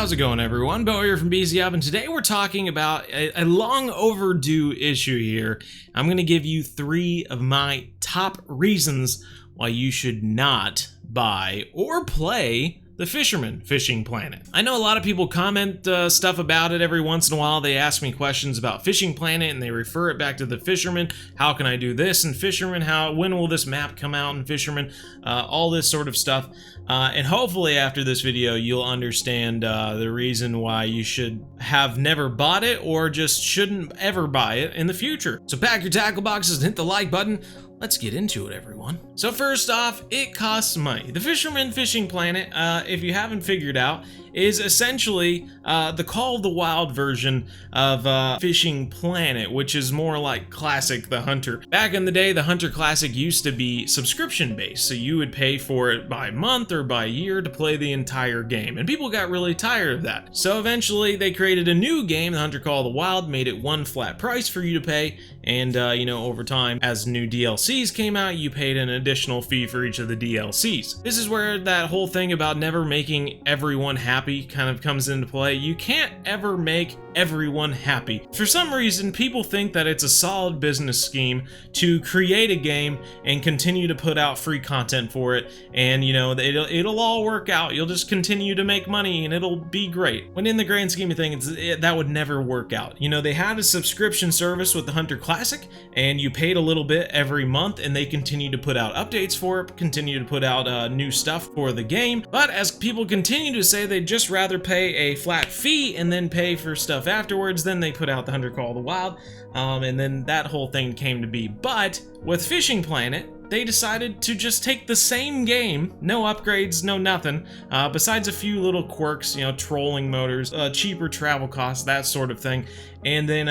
how's it going everyone? Bo here from BZ Up, and today we're talking about a long overdue issue here. I'm going to give you 3 of my top reasons why you should not buy or play the Fisherman fishing planet. I know a lot of people comment stuff about it every once in a while. They ask me questions about Fishing Planet and they refer it back to the Fisherman. How can I do this in Fisherman? When will this map come out in Fisherman? All this sort of stuff. And hopefully after this video you'll understand the reason why you should have never bought it or just shouldn't ever buy it in the future. So pack your tackle boxes and hit the like button. Let's get into it, everyone. So first off, it costs money. The Fisherman Fishing Planet, if you haven't figured out, is essentially the Call of the Wild version of Fishing Planet, which is more like Classic the Hunter. Back in the day, the Hunter Classic used to be subscription-based, so you would pay for it by month or by year to play the entire game, and people got really tired of that. So eventually, they created a new game, the Hunter Call of the Wild, made it one flat price for you to pay, and over time, as new DLCs came out, you paid an additional fee for each of the DLCs. This is where that whole thing about never making everyone happy kind of comes into play. You can't ever make everyone happy. For some reason, people think that it's a solid business scheme to create a game and continue to put out free content for it, and it'll all work out. You'll just continue to make money and it'll be great. When in the grand scheme of things, that would never work out. They had a subscription service with the Hunter Classic, and you paid a little bit every month, and they continue to put out updates for it, continue to put out new stuff for the game. But as people continue to say they'd just rather pay a flat fee and then pay for stuff afterwards, then they put out the Hunter Call of the Wild, and then that whole thing came to be. But with Fishing Planet, they decided to just take the same game, no upgrades, no nothing, besides a few little quirks, trolling motors, cheaper travel costs, that sort of thing, and then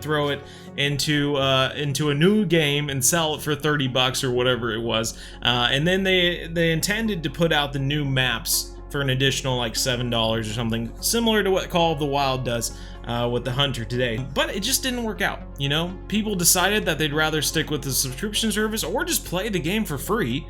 throw it into a new game and sell it for 30 bucks or whatever it was, and then they intended to put out the new maps for an additional like $7 or something, similar to what Call of the Wild does with the Hunter today. But it just didn't work out, People decided that they'd rather stick with the subscription service or just play the game for free,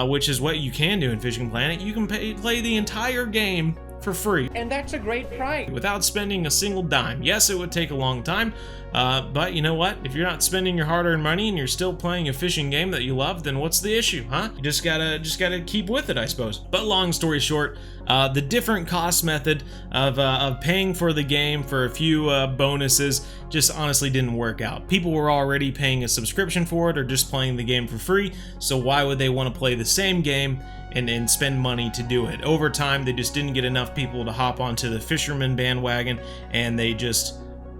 which is what you can do in Fishing Planet. You can play the entire game for free. And that's a great price. Without spending a single dime. Yes, it would take a long time, but you know what? If you're not spending your hard-earned money and you're still playing a fishing game that you love, then what's the issue, huh? You just gotta keep with it, I suppose. But long story short, the different cost method of paying for the game for a few bonuses just honestly didn't work out. People were already paying a subscription for it or just playing the game for free, so why would they want to play the same game and spend money to do it? Over time, they just didn't get enough people to hop onto the Fisherman bandwagon, and they just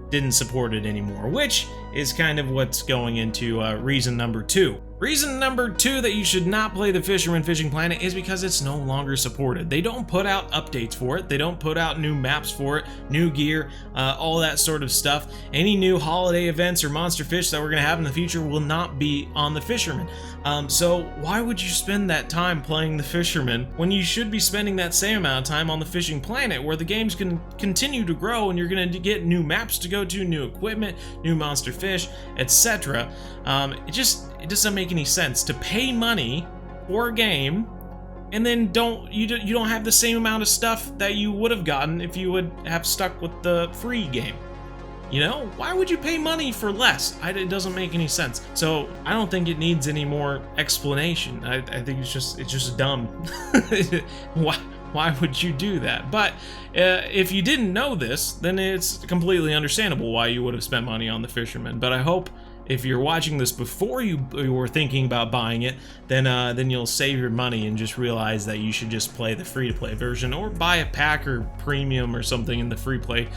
didn't support it anymore, which is kind of what's going into reason number 2. Reason number 2 that you should not play the Fisherman Fishing Planet is because it's no longer supported. They don't put out updates for it. They don't put out new maps for it, new gear, all that sort of stuff. Any new holiday events or monster fish that we're going to have in the future will not be on the Fisherman. So why would you spend that time playing the Fisherman when you should be spending that same amount of time on the Fishing Planet, where the games can continue to grow and you're going to get new maps to go to, new equipment, new monster fish, etc. It doesn't make any sense to pay money for a game and then you don't have the same amount of stuff that you would have gotten if you would have stuck with the free game. Why would you pay money for less? It doesn't make any sense. So I don't think it needs any more explanation. I think it's just dumb. Why would you do that? But if you didn't know this, then it's completely understandable why you would have spent money on the Fisherman. But I hope if you're watching this before you were thinking about buying it, then you'll save your money and just realize that you should just play the free-to-play version or buy a pack or premium or something in the free-play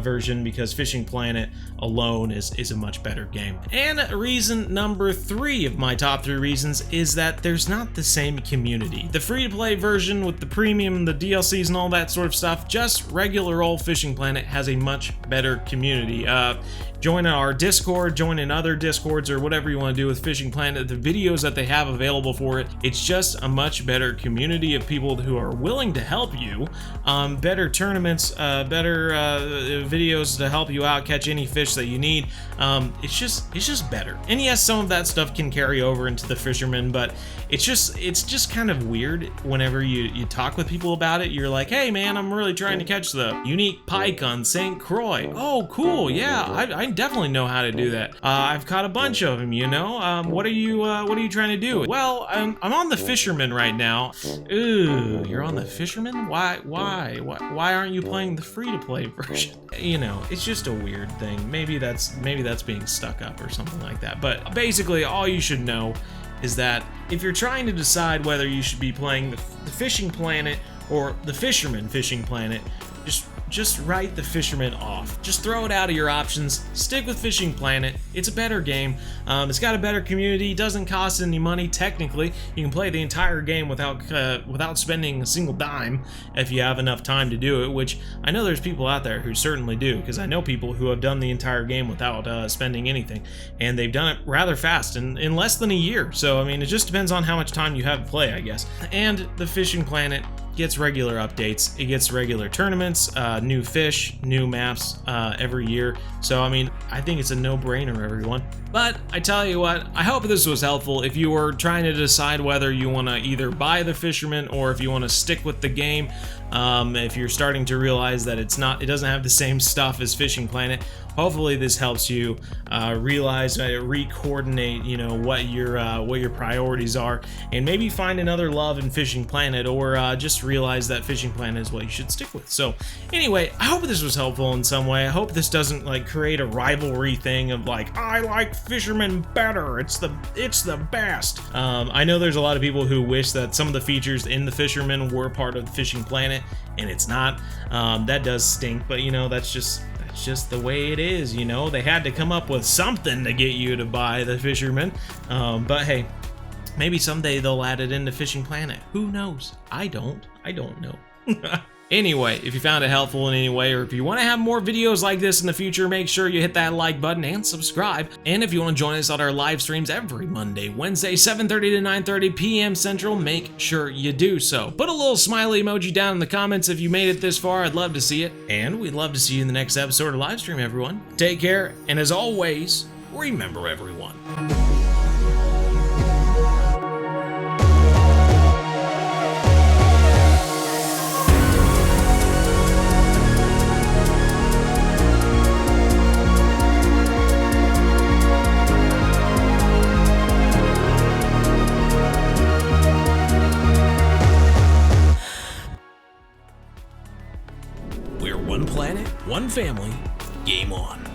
version, because Fishing Planet alone is a much better game. And reason number 3 of my top 3 reasons is that there's not the same community. The free-to-play version with the premium, the DLCs and all that sort of stuff, just regular old Fishing Planet has a much better community. Join our Discord, join join other discords or whatever you want to do with Fishing Planet, the videos that they have available for it, it's just a much better community of people who are willing to help you, better tournaments, better videos to help you out catch any fish that you need. It's just better. And yes, some of that stuff can carry over into the Fisherman, but it's just kind of weird whenever you talk with people about it. You're like, hey man, I'm really trying to catch the unique pike on St. Croix. Oh cool, yeah, I definitely know how to do that. I've caught a bunch of them, you know. What are you trying to do? Well, I'm on the Fisherman right now. Ooh, you're on the Fisherman? Why aren't you playing the free-to-play version? You know, it's just a weird thing. Maybe that's being stuck up or something like that. But basically, all you should know is that if you're trying to decide whether you should be playing the Fishing Planet or the Fisherman Fishing Planet, just write the Fisherman off. Just throw it out of your options. Stick with Fishing Planet. It's a better game. It's got a better community. Doesn't cost any money. Technically, you can play the entire game without spending a single dime if you have enough time to do it. Which I know there's people out there who certainly do, because I know people who have done the entire game without spending anything, and they've done it rather fast in less than a year. So I mean, it just depends on how much time you have to play, I guess. And the Fishing Planet gets regular updates. It gets regular tournaments, new fish, new maps every year. So I mean, I think it's a no-brainer, everyone. But I tell you what, I hope this was helpful. If you were trying to decide whether you want to either buy the Fisherman or if you want to stick with the game, if you're starting to realize that it doesn't have the same stuff as Fishing Planet, hopefully this helps you realize, re-coordinate, you know, what your priorities are, and maybe find another love in Fishing Planet, or just realize that Fishing Planet is what you should stick with. So anyway, I hope this was helpful in some way. I hope this doesn't like create a rivalry thing of like, I like Fisherman better, it's the best. I know there's a lot of people who wish that some of the features in the Fisherman were part of the Fishing Planet, and it's not. That does stink, but you know, that's just the way it is, you know. They had to come up with something to get you to buy the Fisherman. But hey, maybe someday they'll add it into Fishing Planet. Who knows? I don't know. Anyway, if you found it helpful in any way, or if you want to have more videos like this in the future, make sure you hit that like button and subscribe. And if you want to join us on our live streams every Monday, Wednesday, 7:30 to 9:30 p.m. Central, make sure you do so. Put a little smiley emoji down in the comments if you made it this far. I'd love to see it. And we'd love to see you in the next episode or live stream, everyone. Take care, and as always, remember, everyone. We're one planet, one family, game on.